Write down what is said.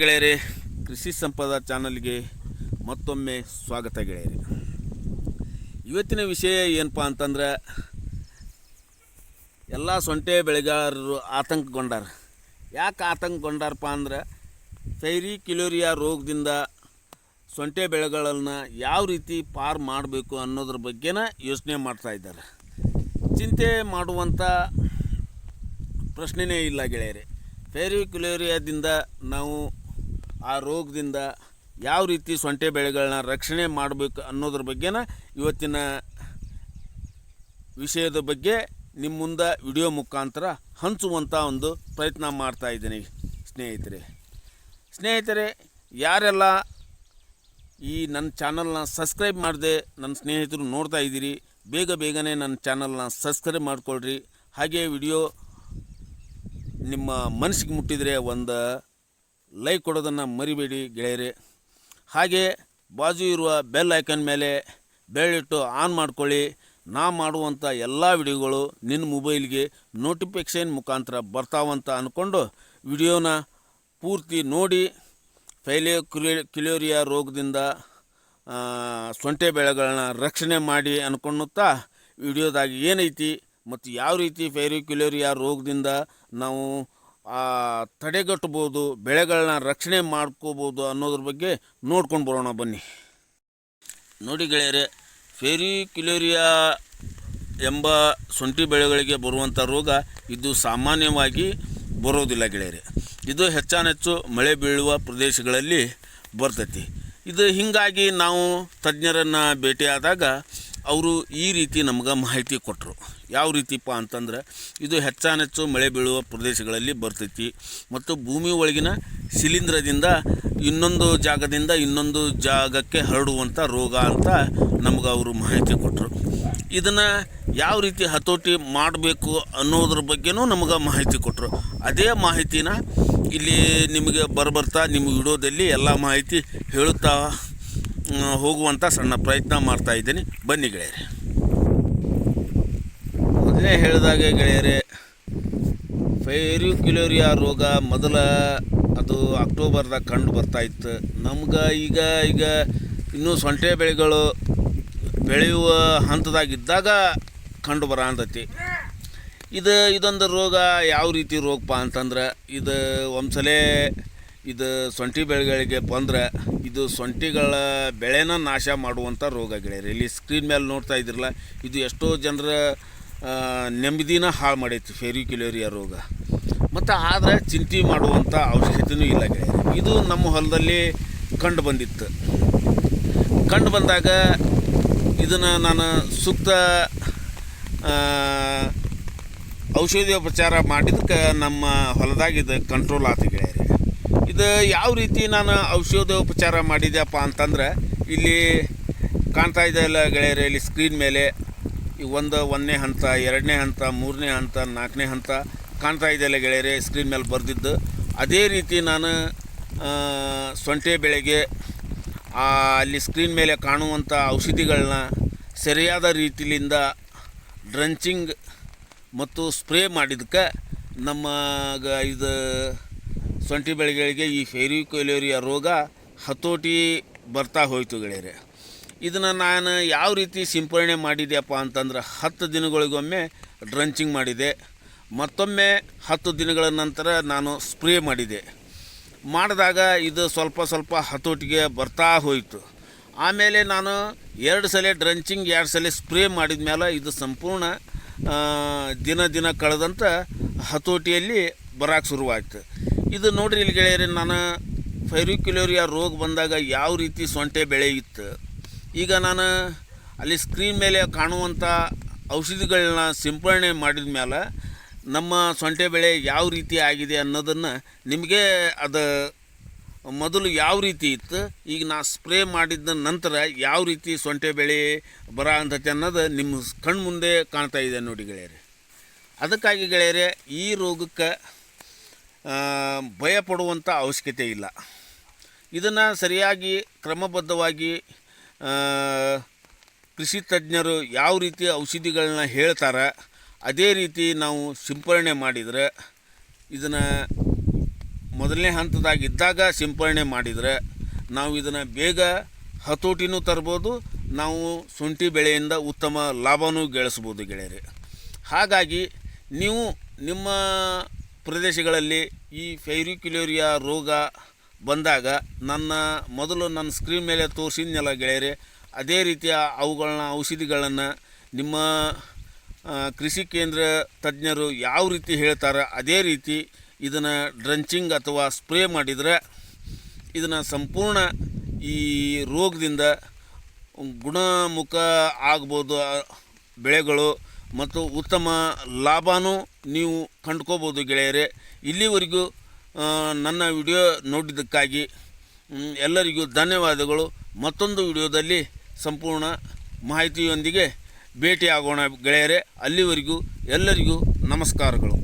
ಗೆಳೆಯರೇ, ಕೃಷಿ ಸಂಪದ ಚಾನಲ್ಗೆ ಮತ್ತೊಮ್ಮೆ ಸ್ವಾಗತ ಗೆಳೆಯರೇ. ಇವತ್ತಿನ ವಿಷಯ ಏನಪ್ಪ ಅಂತಂದ್ರೆ, ಎಲ್ಲ ಸೊಂಟೆ ಬೆಳೆಗಾರರು ಆತಂಕಗೊಂಡಾರ. ಯಾಕೆ ಆತಂಕಗೊಂಡಾರಪ್ಪ ಅಂದ್ರೆ, ಫೈರಿ ಕ್ಯುಲೇರಿಯಾ ರೋಗದಿಂದ ಸೊಂಟೆ ಬೆಳೆಗಳನ್ನು ಯಾವ ರೀತಿ ಪಾರು ಮಾಡಬೇಕು ಅನ್ನೋದ್ರ ಬಗ್ಗೆನ ಯೋಚನೆ ಮಾಡ್ತಾಯಿದ್ದಾರೆ. ಚಿಂತೆ ಮಾಡುವಂಥ ಪ್ರಶ್ನೆಯೇ ಇಲ್ಲ ಗೆಳೆಯರೇ. ಫೈರಿ ಕ್ಯುಲೇರಿಯಾದಿಂದ ನಾವು ಆ ರೋಗದಿಂದ ಯಾವ ರೀತಿ ಸೊಂಟೆ ಬೆಳೆಗಳನ್ನ ರಕ್ಷಣೆ ಮಾಡಬೇಕು ಅನ್ನೋದ್ರ ಬಗ್ಗೆನ ಇವತ್ತಿನ ವಿಷಯದ ಬಗ್ಗೆ ನಿಮ್ಮ ಮುಂದೆ ವಿಡಿಯೋ ಮುಖಾಂತರ ಹಂಚುವಂಥ ಒಂದು ಪ್ರಯತ್ನ ಮಾಡ್ತಾಯಿದ್ದೀನಿ. ಸ್ನೇಹಿತರೆ, ಯಾರೆಲ್ಲ ಈ ನನ್ನ ಚಾನಲ್ನ ಸಬ್ಸ್ಕ್ರೈಬ್ ಮಾಡದೆ ನನ್ನ ಸ್ನೇಹಿತರು ನೋಡ್ತಾ ಇದ್ದೀರಿ, ಬೇಗನೆ ನನ್ನ ಚಾನಲ್ನ ಸಬ್ಸ್ಕ್ರೈಬ್ ಮಾಡಿಕೊಳ್ರಿ. ಹಾಗೆ ವಿಡಿಯೋ ನಿಮ್ಮ ಮನಸ್ಸಿಗೆ ಮುಟ್ಟಿದರೆ ಒಂದು ಲೈಕ್ ಕೊಡೋದನ್ನು ಮರಿಬೇಡಿ ಗೆಳೆಯರೇ. ಹಾಗೆ ಬಾಜು ಇರುವ ಬೆಲ್ ಐಕನ್ ಮೇಲೆ ಬೆಳ್ಳಿಟ್ಟು ಆನ್ ಮಾಡ್ಕೊಳ್ಳಿ. ನಾ ಮಾಡುವಂಥ ಎಲ್ಲ ವಿಡಿಯೋಗಳು ನಿನ್ನ ಮೊಬೈಲ್ಗೆ ನೋಟಿಫಿಕೇಷನ್ ಮುಖಾಂತರ ಬರ್ತಾವಂತ ಅಂದ್ಕೊಂಡು ವಿಡಿಯೋನ ಪೂರ್ತಿ ನೋಡಿ ಫೈರಿ ಕ್ಯುಲೇರಿಯಾ ರೋಗದಿಂದ ಸೊಂಟೆ ಬೆಳೆಗಳನ್ನ ರಕ್ಷಣೆ ಮಾಡಿ ಅಂದ್ಕೊಳ್ಳುತ್ತಾ ವಿಡಿಯೋದಾಗ ಏನೈತಿ ಮತ್ತು ಯಾವ ರೀತಿ ಫೈರಿ ಕ್ಯುಲೇರಿಯಾ ರೋಗದಿಂದ ನಾವು ತಡೆಗಟ್ಟಬೋದು, ಬೆಳೆಗಳನ್ನ ರಕ್ಷಣೆ ಮಾಡ್ಕೋಬೋದು ಅನ್ನೋದ್ರ ಬಗ್ಗೆ ನೋಡ್ಕೊಂಡು ಬರೋಣ ಬನ್ನಿ. ನೋಡಿ ಗೆಳೆಯರೆ, ಫೈರಿ ಕ್ಯುಲೇರಿಯಾ ಎಂಬ ಶುಂಠಿ ಬೆಳೆಗಳಿಗೆ ಬರುವಂಥ ರೋಗ ಇದು ಸಾಮಾನ್ಯವಾಗಿ ಬರೋದಿಲ್ಲ ಗೆಳೆಯರೆ. ಇದು ಹೆಚ್ಚಾನೆಚ್ಚು ಮಳೆ ಬೀಳುವ ಪ್ರದೇಶಗಳಲ್ಲಿ ಬರ್ತೈತಿ. ಇದು ಹೀಗಾಗಿ ನಾವು ತಜ್ಞರನ್ನು ಭೇಟಿಯಾದಾಗ ಅವರು ಈ ರೀತಿ ನಮ್ಗೆ ಮಾಹಿತಿ ಕೊಟ್ಟರು. ಯಾವ ರೀತಿಪ್ಪ ಅಂತಂದ್ರೆ, ಇದು ಹೆಚ್ಚಾನೆಚ್ಚು ಮಳೆ ಬೀಳುವ ಪ್ರದೇಶಗಳಲ್ಲಿ ಬರ್ತೈತಿ ಮತ್ತು ಭೂಮಿ ಒಳಗಿನ ಶಿಲೀಂಧ್ರದಿಂದ ಇನ್ನೊಂದು ಜಾಗದಿಂದ ಇನ್ನೊಂದು ಜಾಗಕ್ಕೆ ಹರಡುವಂಥ ರೋಗ ಅಂತ ನಮ್ಗೆ ಅವರು ಮಾಹಿತಿ ಕೊಟ್ಟರು. ಇದನ್ನು ಯಾವ ರೀತಿ ಹತೋಟಿ ಮಾಡಬೇಕು ಅನ್ನೋದ್ರ ಬಗ್ಗೆನೂ ನಮ್ಗೆ ಮಾಹಿತಿ ಕೊಟ್ಟರು. ಅದೇ ಮಾಹಿತಿನ ಇಲ್ಲಿ ನಿಮಗೆ ಬರ್ತಾ ನಿಮ್ಮ ವಿಡಿಯೋದಲ್ಲಿ ಎಲ್ಲ ಮಾಹಿತಿ ಹೇಳುತ್ತಾ ಹೋಗುವಂಥ ಸಣ್ಣ ಪ್ರಯತ್ನ ಮಾಡ್ತಾಯಿದ್ದೀನಿ. ಬನ್ನಿ ಗೆಳೆಯರೆ. ಮೊದಲೇ ಹೇಳಿದಾಗೆ ಗೆಳೆಯರೆ, ಫೈರಿ ಕ್ಯುಲೇರಿಯಾ ರೋಗ ಅದು ಅಕ್ಟೋಬರ್ದಾಗ ಕಂಡು ಬರ್ತಾಯಿತ್ತು. ನಮ್ಗೆ ಈಗ ಇನ್ನೂ ಸೊಂಟೆ ಬೆಳೆಗಳು ಬೆಳೆಯುವ ಹಂತದಾಗಿದ್ದಾಗ ಕಂಡು ಬರತೈತಿ. ಇದೊಂದು ರೋಗ ಯಾವ ರೀತಿ ರೋಗಪ್ಪ ಅಂತಂದ್ರೆ, ಒಂದ್ಸಲ ಸೊಂಟಿ ಬೆಳೆಗಳಿಗೆ ಬಂದರೆ ಇದು ಸೊಂಟಿಗಳ ಬೆಳೆನ ನಾಶ ಮಾಡುವಂಥ ರೋಗ ಗೆಳೆಯರೆ. ಇಲ್ಲಿ ಸ್ಕ್ರೀನ್ ಮೇಲೆ ನೋಡ್ತಾ ಇದ್ದಿರಲ್ಲ, ಇದು ಎಷ್ಟೋ ಜನರ ನೆಮ್ಮದಿನ ಹಾಳು ಮಾಡೈತಿ ಫೈರಿ ಕ್ಯುಲೇರಿಯಾ ರೋಗ. ಮತ್ತು ಆದರೆ ಚಿಂತೆ ಮಾಡುವಂಥ ಅವಶ್ಯಕತೆಯೂ ಇಲ್ಲ ಗೆಳೆಯರೆ. ಇದು ನಮ್ಮ ಹೊಲದಲ್ಲಿ ಕಂಡು ಬಂದಾಗ ಇದನ್ನು ನಾನು ಸೂಕ್ತ ಔಷಧೋಪಚಾರ ಮಾಡಿದಕ್ಕೆ ನಮ್ಮ ಹೊಲದಾಗ ಕಂಟ್ರೋಲ್ ಆಯ್ತು ಗೆಳೆಯರೆ. ಇದು ಯಾವ ರೀತಿ ನಾನು ಔಷಧೋಪಚಾರ ಮಾಡಿದ್ಯಪ್ಪ ಅಂತಂದ್ರೆ, ಇಲ್ಲಿ ಕಾಣ್ತಾ ಇದೆಯಲ್ಲ ಗೆಳೆಯರೆ, ಇಲ್ಲಿ ಸ್ಕ್ರೀನ್ ಮೇಲೆ ಒಂದನೇ ಹಂತ, 2ನೇ ಹಂತ, 3ನೇ ಹಂತ, 4ನೇ ಹಂತ ಕಾಣ್ತಾ ಇದೆಯಲ್ಲ ಗೆಳೆಯರೆ, ಸ್ಕ್ರೀನ್ ಮೇಲೆ ಬರೆದಿದ್ದು. ಅದೇ ರೀತಿ ನಾನು ಸೊಂಟೆ ಬೆಳೆಗೆ ಅಲ್ಲಿ ಸ್ಕ್ರೀನ್ ಮೇಲೆ ಕಾಣುವಂಥ ಔಷಧಿಗಳನ್ನ ಸರಿಯಾದ ರೀತಿಯಿಂದ ಡ್ರಂಚಿಂಗ್ ಮತ್ತು ಸ್ಪ್ರೇ ಮಾಡಿದಕ್ಕೆ ಇದು ಸೊಂಟಿ ಬೆಳೆಗಳಿಗೆ ಈ ಫೈರಿ ಕ್ಯುಲೇರಿಯಾ ರೋಗ ಹತೋಟಿ ಬರ್ತಾ ಹೋಯಿತು ಗೆಳೆಯರೆ. ಇದನ್ನು ನಾನು ಯಾವ ರೀತಿ ಸಿಂಪರಣೆ ಮಾಡಿದೆಯಪ್ಪ ಅಂತಂದ್ರೆ, 10 ದಿನಗಳಿಗೊಮ್ಮೆ ಡ್ರಂಚಿಂಗ್ ಮಾಡಿದೆ, ಮತ್ತೊಮ್ಮೆ 10 ದಿನಗಳ ನಂತರ ನಾನು ಸ್ಪ್ರೇ ಮಾಡಿದಾಗ ಇದು ಸ್ವಲ್ಪ ಹತೋಟಿಗೆ ಬರ್ತಾ ಹೋಯಿತು. ಆಮೇಲೆ ನಾನು 2 ಸಲ ಡ್ರಂಚಿಂಗ್ 2 ಸಲ ಸ್ಪ್ರೇ ಮಾಡಿದ ಮೇಲೆ ಇದು ಸಂಪೂರ್ಣ ದಿನ ಕಳೆದಂಥ ಹತೋಟಿಯಲ್ಲಿ ಬರೋಕ್ಕೆ ಶುರುವಾಯಿತು. ಇದು ನೋಡ್ರಿ ಇಲ್ಲಿ ಗೆಳೆಯರೆ, ನಾನು ಫೈರಿ ಕ್ಯುಲೇರಿಯಾ ರೋಗ ಬಂದಾಗ ಯಾವ ರೀತಿ ಸೊಂಟೆ ಬೆಳೆ ಇತ್ತು, ಈಗ ನಾನು ಅಲ್ಲಿ ಸ್ಕ್ರೀನ್ ಮೇಲೆ ಕಾಣುವಂಥ ಔಷಧಿಗಳನ್ನ ಸಿಂಪರಣೆ ಮಾಡಿದ ಮೇಲೆ ನಮ್ಮ ಸೊಂಟೆ ಬೆಳೆ ಯಾವ ರೀತಿ ಆಗಿದೆ ಅನ್ನೋದನ್ನು ನಿಮಗೆ ಮೊದಲು ಯಾವ ರೀತಿ ಇತ್ತು, ಈಗ ನಾ ಸ್ಪ್ರೇ ಮಾಡಿದ ನಂತರ ಯಾವ ರೀತಿ ಸೊಂಟೆ ಬೆಳೆ ಬರೋ ಅಂಥದ್ದು ಅನ್ನೋದು ನಿಮ್ಮ ಕಣ್ಣು ಮುಂದೆ ಕಾಣ್ತಾ ಇದೆ ನೋಡಿ ಗೆಳೆಯರೆ. ಅದಕ್ಕಾಗಿ ಗೆಳೆಯರೆ, ಈ ರೋಗಕ್ಕೆ ಭಯಪಡುವಂಥ ಅವಶ್ಯಕತೆ ಇಲ್ಲ. ಇದನ್ನು ಸರಿಯಾಗಿ ಕ್ರಮಬದ್ಧವಾಗಿ ಕೃಷಿ ತಜ್ಞರು ಯಾವ ರೀತಿ ಔಷಧಿಗಳನ್ನ ಹೇಳ್ತಾರೆ ಅದೇ ರೀತಿ ನಾವು ಸಿಂಪರಣೆ ಮಾಡಿದರೆ ಇದನ್ನು ಮೊದಲನೇ ಹಂತದಾಗಿದ್ದಾಗ ಸಿಂಪರಣೆ ಮಾಡಿದರೆ ನಾವು ಇದನ್ನು ಬೇಗ ಹತೋಟಿನೂ ತರ್ಬೋದು, ನಾವು ಶುಂಠಿ ಬೆಳೆಯಿಂದ ಉತ್ತಮ ಲಾಭವೂ ಗಳಿಸ್ಬೋದು ಗೆಳೆಯರೆ. ಹಾಗಾಗಿ ನೀವು ನಿಮ್ಮ ಪ್ರದೇಶಗಳಲ್ಲಿ ಈ ಫೈರಿಕ್ಯುಲೇರಿಯಾ ರೋಗ ಬಂದಾಗ ನನ್ನ ಸ್ಕ್ರೀನ್ ಮೇಲೆ ತೋರಿಸಿದ್ನಲ್ಲ ಗೆಳೆಯರೆ, ಅದೇ ರೀತಿಯ ಔಷಧಿಗಳನ್ನು ನಿಮ್ಮ ಕೃಷಿ ಕೇಂದ್ರ ತಜ್ಞರು ಯಾವ ರೀತಿ ಹೇಳ್ತಾರೆ ಅದೇ ರೀತಿ ಇದನ್ನು ಡ್ರಂಚಿಂಗ್ ಅಥವಾ ಸ್ಪ್ರೇ ಮಾಡಿದರೆ ಇದನ್ನು ಸಂಪೂರ್ಣ ಈ ರೋಗದಿಂದ ಗುಣಮುಖ ಆಗ್ಬೋದು ಬೆಳೆಗಳು ಮತ್ತು ಉತ್ತಮ ಲಾಭನೂ ನೀವು ಕಂಡ್ಕೋಬೋದು ಗೆಳೆಯರೆ. ಇಲ್ಲಿವರೆಗೂ ನನ್ನ ವಿಡಿಯೋ ನೋಡಿದ್ದಕ್ಕಾಗಿ ಎಲ್ಲರಿಗೂ ಧನ್ಯವಾದಗಳು. ಮತ್ತೊಂದು ವಿಡಿಯೋದಲ್ಲಿ ಸಂಪೂರ್ಣ ಮಾಹಿತಿಯೊಂದಿಗೆ ಭೇಟಿಯಾಗೋಣ ಗೆಳೆಯರೆ. ಅಲ್ಲಿವರೆಗೂ ಎಲ್ಲರಿಗೂ ನಮಸ್ಕಾರಗಳು.